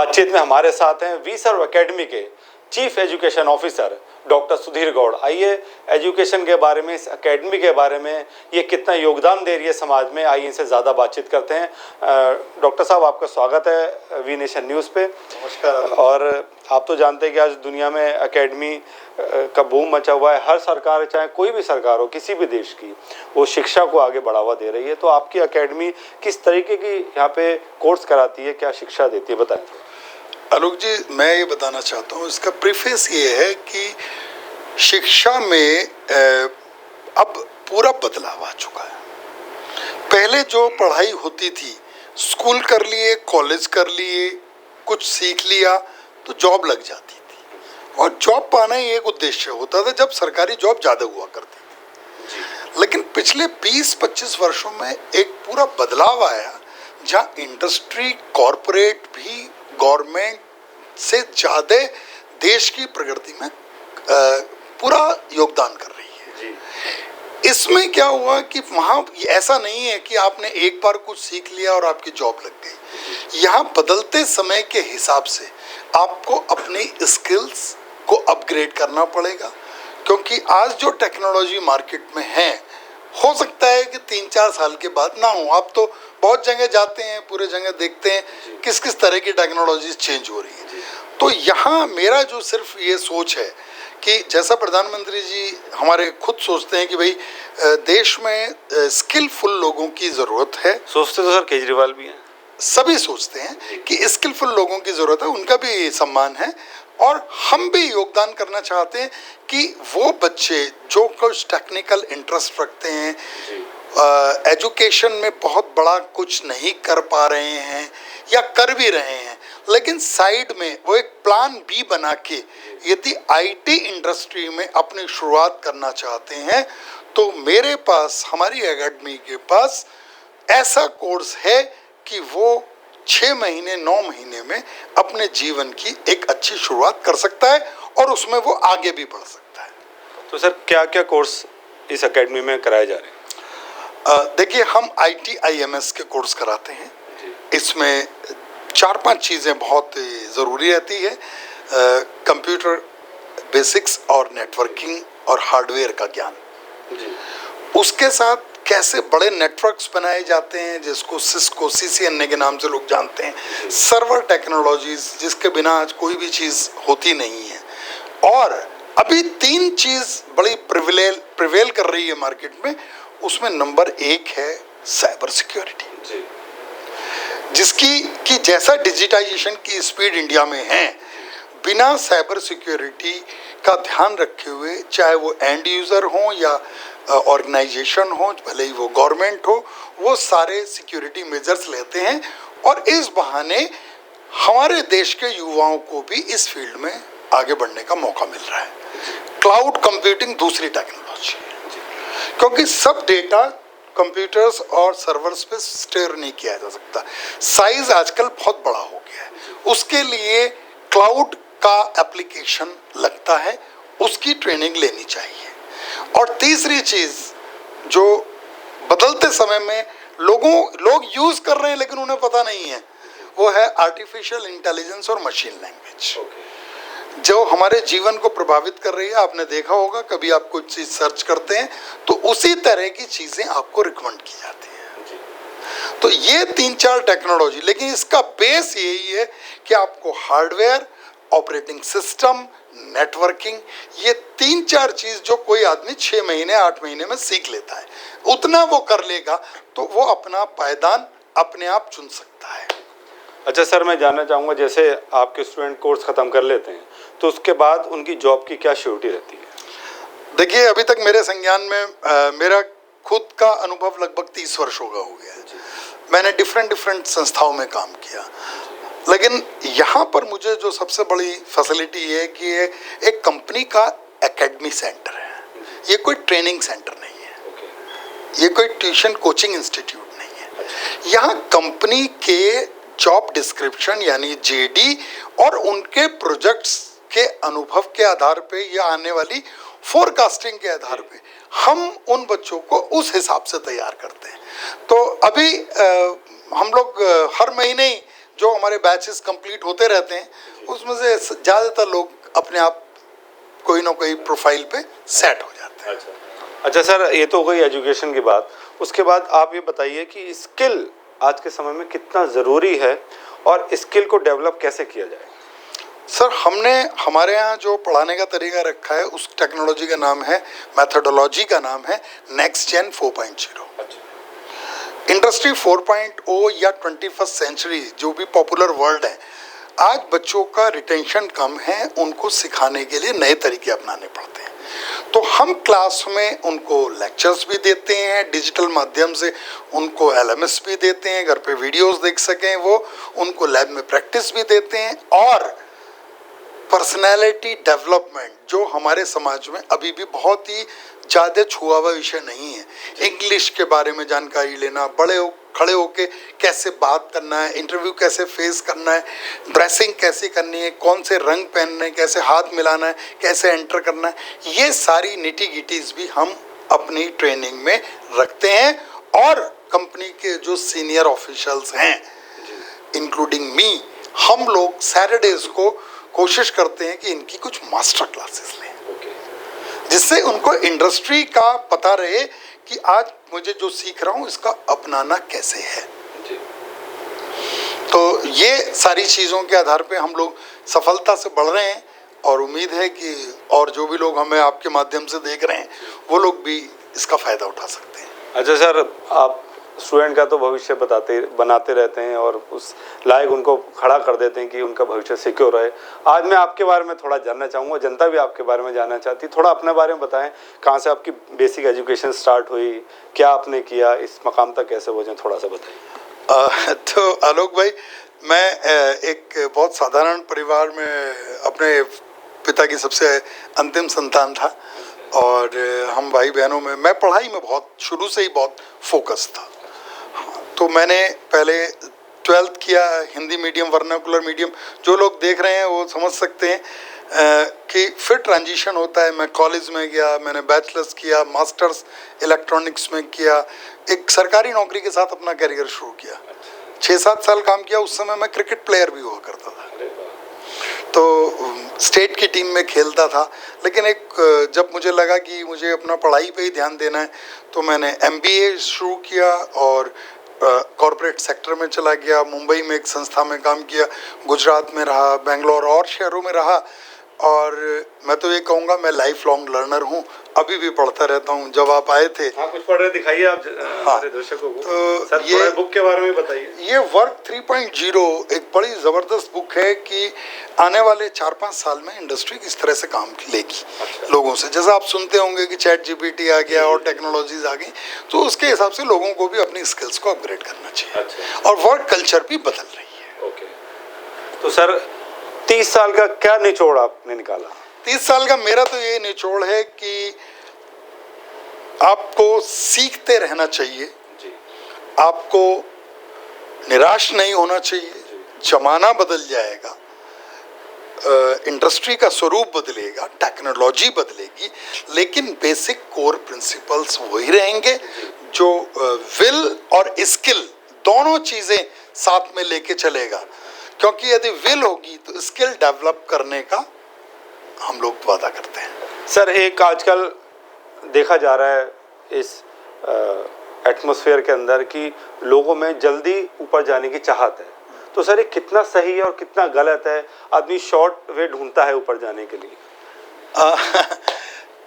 बातचीत में हमारे साथ हैं वी सर्व एकेडमी के chief education officer doctor Sudhir Gaur. आइए एजुकेशन के बारे में, इस एकेडमी के बारे में, ये कितना योगदान दे रही है समाज में, आइए इनसे ज़्यादा बातचीत करते हैं। डॉक्टर साहब, आपका स्वागत है वी नेशन न्यूज़ पे। नमस्कार। और आप तो जानते हैं कि आज दुनिया में एकेडमी का बूम मचा हुआ है। हर सरकार, चाहे कोई भी सरकार हो किसी भी देश की, वो शिक्षा को आगे बढ़ावा दे रही है। तो आपकी एकेडमी किस तरीके की यहाँ पे कोर्स कराती है, क्या शिक्षा देती है, बताएं। आलोक जी, मैं ये बताना चाहता हूँ, इसका प्रीफेस ये है कि शिक्षा में अब पूरा बदलाव आ चुका है। पहले जो पढ़ाई होती थी, स्कूल कर लिए, कॉलेज कर लिए, कुछ सीख लिया तो जॉब लग जाती थी, और जॉब पाना ही एक उद्देश्य होता था जब सरकारी जॉब ज़्यादा हुआ करती थी। लेकिन पिछले 20-25 वर्षों में एक पूरा बदलाव आया जहाँ इंडस्ट्री, कॉरपोरेट भी गवर्नमेंट से ज़्यादा देश की प्रगति में पूरा योगदान कर रही है जी। इसमें क्या हुआ कि वहाँ ऐसा नहीं है कि आपने एक बार कुछ सीख लिया और आपकी जॉब लग गई। यहाँ बदलते समय के हिसाब से आपको अपनी स्किल्स को अपग्रेड करना पड़ेगा, क्योंकि आज जो टेक्नोलॉजी मार्केट में है, हो सकता है कि 3-4 साल के बाद ना हो। आप तो बहुत जगह जाते हैं, पूरे जगह देखते हैं किस किस तरह की टेक्नोलॉजी चेंज हो रही है। तो यहाँ मेरा जो सिर्फ ये सोच है कि जैसा प्रधानमंत्री जी हमारे खुद सोचते हैं कि भाई देश में स्किलफुल लोगों की ज़रूरत है। सोचते तो सर केजरीवाल भी हैं, सभी सोचते हैं कि स्किलफुल लोगों की ज़रूरत है, उनका भी सम्मान है। और हम भी योगदान करना चाहते हैं कि वो बच्चे जो कुछ टेक्निकल इंटरेस्ट रखते हैं, एजुकेशन में बहुत बड़ा कुछ नहीं कर पा रहे हैं या कर भी रहे हैं, लेकिन साइड में वो एक प्लान बी बना के यदि आईटी इंडस्ट्री में अपनी शुरुआत करना चाहते हैं, तो मेरे पास, हमारी एकेडमी के पास ऐसा कोर्स है कि वो 6 महीने 9 महीने में अपने जीवन की एक अच्छी शुरुआत कर सकता है और उसमें वो आगे भी बढ़ सकता है। तो सर क्या क्या कोर्स इस एकेडमी में कराए जा रहे हैं? देखिए, हम ITIMS के कोर्स कराते हैं। इसमें 4-5 चीज़ें बहुत ज़रूरी रहती है। कंप्यूटर बेसिक्स और नेटवर्किंग और हार्डवेयर का ज्ञान, उसके साथ कैसे बड़े नेटवर्क्स बनाए जाते हैं, जिसको सिस्को, CCNA के नाम से लोग जानते हैं, सर्वर टेक्नोलॉजीज, जिसके बिना आज कोई भी चीज़ होती नहीं है। और अभी 3 चीज़ बड़ी प्रिवेल कर रही है मार्केट में। उसमें नंबर 1 है साइबर सिक्योरिटी, जिसकी कि जैसा डिजिटाइजेशन की स्पीड इंडिया में है, बिना साइबर सिक्योरिटी का ध्यान रखे हुए, चाहे वो एंड यूज़र हो या ऑर्गेनाइजेशन हो, भले ही वो गवर्नमेंट हो, वो सारे सिक्योरिटी मेजर्स लेते हैं। और इस बहाने हमारे देश के युवाओं को भी इस फील्ड में आगे बढ़ने का मौका मिल रहा है। क्लाउड कंप्यूटिंग दूसरी टेक्नोलॉजी है, क्योंकि सब डेटा कंप्यूटर्स और सर्वर्स पे स्टोर नहीं किया जा सकता। साइज आजकल बहुत बड़ा हो गया है, उसके लिए क्लाउड का एप्लीकेशन लगता है, उसकी ट्रेनिंग लेनी चाहिए। और तीसरी चीज़ जो बदलते समय में लोग यूज़ कर रहे हैं लेकिन उन्हें पता नहीं है, वो है आर्टिफिशियल इंटेलिजेंस और मशीन लैंग्वेज, जो हमारे जीवन को प्रभावित कर रही है। आपने देखा होगा, कभी आप कुछ चीज़ सर्च करते हैं तो उसी तरह की चीज़ें आपको रिकमेंड की जाती हैं। तो ये 3-4 टेक्नोलॉजी, लेकिन इसका बेस यही है कि आपको हार्डवेयर, ऑपरेटिंग सिस्टम, नेटवर्किंग, ये 3-4 चीज़ जो कोई आदमी 6 महीने 8 महीने में सीख लेता है, उतना वो कर लेगा तो वो अपना पायदान अपने आप चुन सकता है। अच्छा सर, मैं जानना चाहूँगा, जैसे आपके स्टूडेंट कोर्स ख़त्म कर लेते हैं तो उसके बाद उनकी जॉब की क्या श्योरिटी रहती है? देखिए, अभी तक मेरे संज्ञान में मेरा खुद का अनुभव लगभग 30 वर्षों का हो गया है। मैंने डिफरेंट संस्थाओं में काम किया, लेकिन यहाँ पर मुझे जो सबसे बड़ी फैसिलिटी है कि ये एक कंपनी का एकेडमी सेंटर है। ये कोई ट्रेनिंग सेंटर नहीं है, ये कोई ट्यूशन कोचिंग इंस्टीट्यूट नहीं है। यहाँ कंपनी के जॉब डिस्क्रिप्शन यानी JD और उनके प्रोजेक्ट्स के अनुभव के आधार पे या आने वाली फोरकास्टिंग के आधार पे हम उन बच्चों को उस हिसाब से तैयार करते हैं। तो अभी हम लोग हर महीने ही जो हमारे बैचेस कंप्लीट होते रहते हैं उसमें से ज़्यादातर लोग अपने आप कोई ना कोई प्रोफाइल पे सेट हो जाते हैं। अच्छा सर, ये तो हो गई एजुकेशन की बात। उसके बाद आप ये बताइए कि स्किल आज के समय में कितना ज़रूरी है और स्किल को डेवलप कैसे किया जाए? सर, हमने हमारे यहाँ जो पढ़ाने का तरीका रखा है उस टेक्नोलॉजी का नाम है, मेथोडोलॉजी का नाम है नेक्स्ट जेन 4.0। इंडस्ट्री 4.0 या 21st सेंचुरी जो भी पॉपुलर वर्ड है, आज बच्चों का रिटेंशन कम है, उनको सिखाने के लिए नए तरीके अपनाने पड़ते हैं। तो हम क्लास में उनको लेक्चर्स भी देते हैं, डिजिटल माध्यम से उनको LMS भी देते हैं, घर पे वीडियोस देख सकें वो, उनको लैब में प्रैक्टिस भी देते हैं। और पर्सनैलिटी डेवलपमेंट जो हमारे समाज में अभी भी बहुत ही ज़्यादा छुआ हुआ विषय नहीं है, इंग्लिश के बारे में जानकारी लेना, खड़े होके कैसे बात करना है, इंटरव्यू कैसे फेस करना है, ड्रेसिंग कैसी करनी है, कौन से रंग पहनने, कैसे हाथ मिलाना है, कैसे एंटर करना है, ये सारी निटी गिटीज भी हम अपनी ट्रेनिंग में रखते हैं। और कंपनी के जो सीनियर ऑफिशियल्स हैं इंक्लूडिंग मी, हम लोग सैटरडेज को कोशिश करते हैं कि इनकी कुछ मास्टर क्लासेस लें, जिससे उनको इंडस्ट्री का पता रहे कि आज मुझे जो सीख रहा हूँ इसका अपनाना कैसे है। तो ये सारी चीज़ों के आधार पे हम लोग सफलता से बढ़ रहे हैं और उम्मीद है कि और जो भी लोग हमें आपके माध्यम से देख रहे हैं वो लोग भी इसका फ़ायदा उठा सकते हैं। अच्छा सर, आप स्टूडेंट का तो भविष्य बनाते रहते हैं और उस लायक उनको खड़ा कर देते हैं कि उनका भविष्य सिक्योर रहे। आज मैं आपके बारे में थोड़ा जानना चाहूँगा, जनता भी आपके बारे में जानना चाहती है। थोड़ा अपने बारे में बताएं, कहाँ से आपकी बेसिक एजुकेशन स्टार्ट हुई, क्या आपने किया, इस मकाम तक कैसे पहुँचे, थोड़ा सा बताइए। तो आलोक भाई, मैं एक बहुत साधारण परिवार में अपने पिता की सबसे अंतिम संतान था और हम भाई बहनों में मैं पढ़ाई में बहुत शुरू से ही बहुत फोकस था। तो मैंने पहले 12th किया हिंदी मीडियम, वर्नाकुलर मीडियम। जो लोग देख रहे हैं वो समझ सकते हैं कि फिर ट्रांजिशन होता है। मैं कॉलेज में गया, मैंने बैचलर्स किया, मास्टर्स इलेक्ट्रॉनिक्स में किया, एक सरकारी नौकरी के साथ अपना करियर शुरू किया। 6-7 साल काम किया। उस समय मैं क्रिकेट प्लेयर भी हुआ करता था, तो स्टेट की टीम में खेलता था। लेकिन जब मुझे लगा कि मुझे अपना पढ़ाई पे ही ध्यान देना है तो मैंने MBA शुरू किया और कॉरपोरेट सेक्टर में चला गया। मुंबई में एक संस्था में काम किया, गुजरात में रहा, बेंगलोर और शहरों में रहा। और मैं तो ये कहूँगा मैं लाइफ लॉन्ग लर्नर हूँ, अभी भी पढ़ता रहता हूँ। जब आप आए थे, हाँ, कुछ पढ़ रहे दिखाइए आप हमारे दर्शकों को। तो सर, ये बुक के बारे में बताइए। ये वर्क 3.0 एक बड़ी ज़बरदस्त बुक है कि आने वाले 4-5 साल में इंडस्ट्री किस तरह से काम लेगी लोगों से। जैसा आप सुनते होंगे कि ChatGPT आ गया और टेक्नोलॉजीज आ गई, तो उसके हिसाब से लोगों को भी अपनी स्किल्स को अपग्रेड करना चाहिए। और वर्क कल्चर भी बदल रही है। ओके, तो सर 30 साल का क्या निचोड़ आपने निकाला? 30 साल का मेरा तो ये निचोड़ है कि आपको सीखते रहना चाहिए जी। आपको निराश नहीं होना चाहिए। जमाना बदल जाएगा, इंडस्ट्री का स्वरूप बदलेगा, टेक्नोलॉजी बदलेगी, लेकिन बेसिक कोर प्रिंसिपल्स वही रहेंगे। जो विल और स्किल दोनों चीज़ें साथ में लेके चलेगा, क्योंकि यदि विल होगी तो स्किल डेवलप करने का हम लोग वादा करते हैं। सर, एक आजकल देखा जा रहा है इस एटमॉस्फेयर के अंदर कि लोगों में जल्दी ऊपर जाने की चाहत है, तो सर ये कितना सही है और कितना गलत है? आदमी शॉर्ट वे ढूंढता है ऊपर जाने के लिए।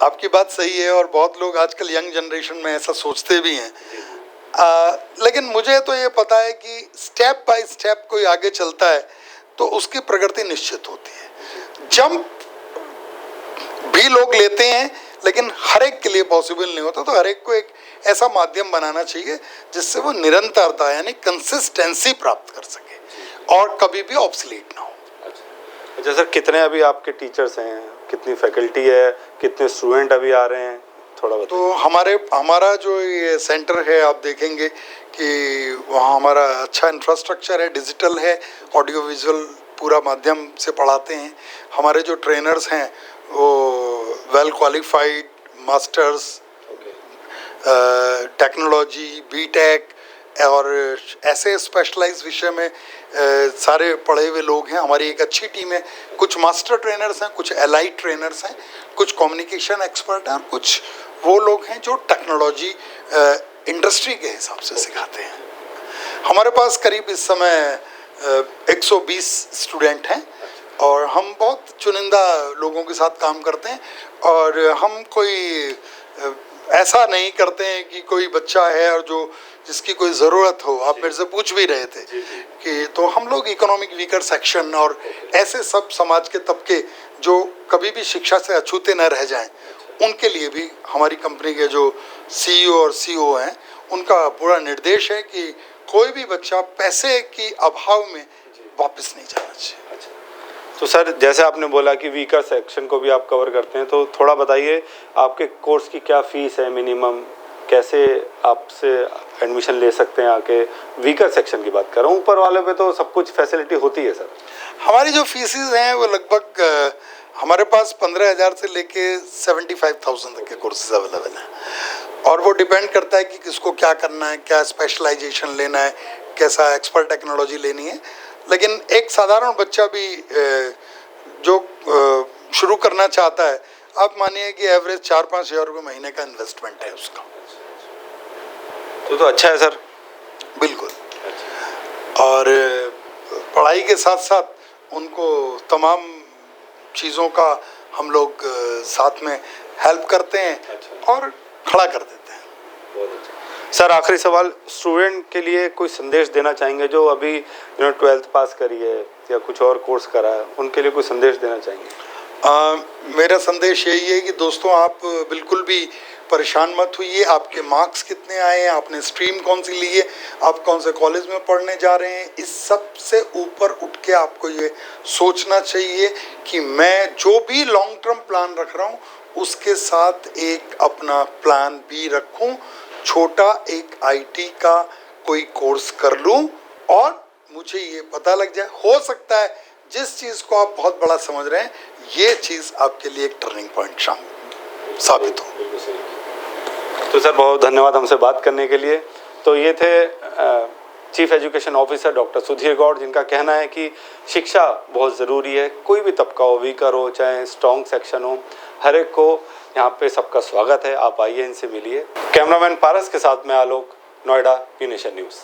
आपकी बात सही है और बहुत लोग आजकल यंग जनरेशन में ऐसा सोचते भी हैं। लेकिन मुझे तो ये पता है कि स्टेप बाय स्टेप कोई आगे चलता है तो उसकी प्रगति निश्चित होती है। जंप भी लोग लेते हैं लेकिन हर एक के लिए पॉसिबल नहीं होता। तो हर एक को एक ऐसा माध्यम बनाना चाहिए जिससे वो निरंतरता यानी कंसिस्टेंसी प्राप्त कर सके और कभी भी ऑब्सलीट ना हो। अच्छा सर, कितने अभी आपके टीचर्स हैं, कितनी फैकल्टी है, कितने स्टूडेंट अभी आ रहे हैं, थोड़ा बताइए। तो हमारा जो ये सेंटर है आप देखेंगे कि वहाँ हमारा अच्छा इंफ्रास्ट्रक्चर है, डिजिटल है, ऑडियो विजुअल पूरा माध्यम से पढ़ाते हैं। हमारे जो ट्रेनर्स हैं वो well qualified masters technology, BTech और ऐसे स्पेशलाइज विषय में सारे पढ़े हुए लोग हैं। हमारी एक अच्छी टीम है, कुछ मास्टर ट्रेनर्स हैं, कुछ एलाइड ट्रेनर्स हैं, कुछ कम्युनिकेशन एक्सपर्ट हैं और कुछ वो लोग हैं जो टेक्नोलॉजी इंडस्ट्री के हिसाब से सिखाते हैं। हमारे पास करीब इस समय 120 स्टूडेंट हैं और हम बहुत चुनिंदा लोगों के साथ काम करते हैं और हम कोई ऐसा नहीं करते हैं कि कोई बच्चा है और जो जिसकी कोई ज़रूरत हो। आप मेरे से पूछ भी रहे थे कि तो हम लोग इकोनॉमिक वीकर सेक्शन और ऐसे सब समाज के तबके जो कभी भी शिक्षा से अछूते न रह जाएं, उनके लिए भी हमारी कंपनी के जो CEO और CO हैं उनका पूरा निर्देश है कि कोई भी बच्चा पैसे की अभाव में वापस नहीं जाना चाहिए। तो सर, जैसे आपने बोला कि वीकर सेक्शन को भी आप कवर करते हैं, तो थोड़ा बताइए आपके कोर्स की क्या फीस है मिनिमम, कैसे आपसे एडमिशन ले सकते हैं आके। वीकर सेक्शन की बात कर रहा हूँ, ऊपर वाले पे तो सब कुछ फैसिलिटी होती है सर। हमारी जो फीसेस हैं वो लगभग हमारे पास 15,000 से लेके 75,000 तक के कोर्सेज अवेलेबल हैं और वो डिपेंड करता है कि किसको क्या करना है, क्या स्पेशलाइजेशन लेना है, कैसा एक्सपर्ट टेक्नोलॉजी लेनी है। लेकिन एक साधारण बच्चा भी जो शुरू करना चाहता है, आप मानिए कि एवरेज 4-5 हज़ार रुपये महीने का इन्वेस्टमेंट है उसका। तो अच्छा है सर। बिल्कुल। और पढ़ाई के साथ साथ उनको तमाम चीज़ों का हम लोग साथ में हेल्प करते हैं और खड़ा कर देते हैं। बहुत अच्छा सर, आखिरी सवाल, स्टूडेंट के लिए कोई संदेश देना चाहेंगे जो अभी 12th पास करी है या कुछ और कोर्स करा है, उनके लिए कोई संदेश देना चाहेंगे? मेरा संदेश यही है कि दोस्तों आप बिल्कुल भी परेशान मत होइए। आपके मार्क्स कितने आए हैं, आपने स्ट्रीम कौन सी ली है, आप कौन से कॉलेज में पढ़ने जा रहे हैं, इस सब से ऊपर उठ के आपको ये सोचना चाहिए कि मैं जो भी लॉन्ग टर्म प्लान रख रहा हूँ उसके साथ एक अपना प्लान भी रखूँ। छोटा एक IT का कोई कोर्स कर लूँ और मुझे ये पता लग जाए, हो सकता है जिस चीज़ को आप बहुत बड़ा समझ रहे हैं ये चीज़ आपके लिए एक टर्निंग पॉइंट साबित हो। तो सर, बहुत धन्यवाद हमसे बात करने के लिए। तो ये थे chief education officer doctor Sudhir Gaur, जिनका कहना है कि शिक्षा बहुत ज़रूरी है। कोई भी तबका हो, वीकर हो चाहे स्ट्रॉन्ग सेक्शन हो, हर एक को यहाँ पे सबका स्वागत है। आप आइए, इनसे मिलिए। कैमरामैन पारस के साथ में आलोक, नोएडा, पी नेशन न्यूज़।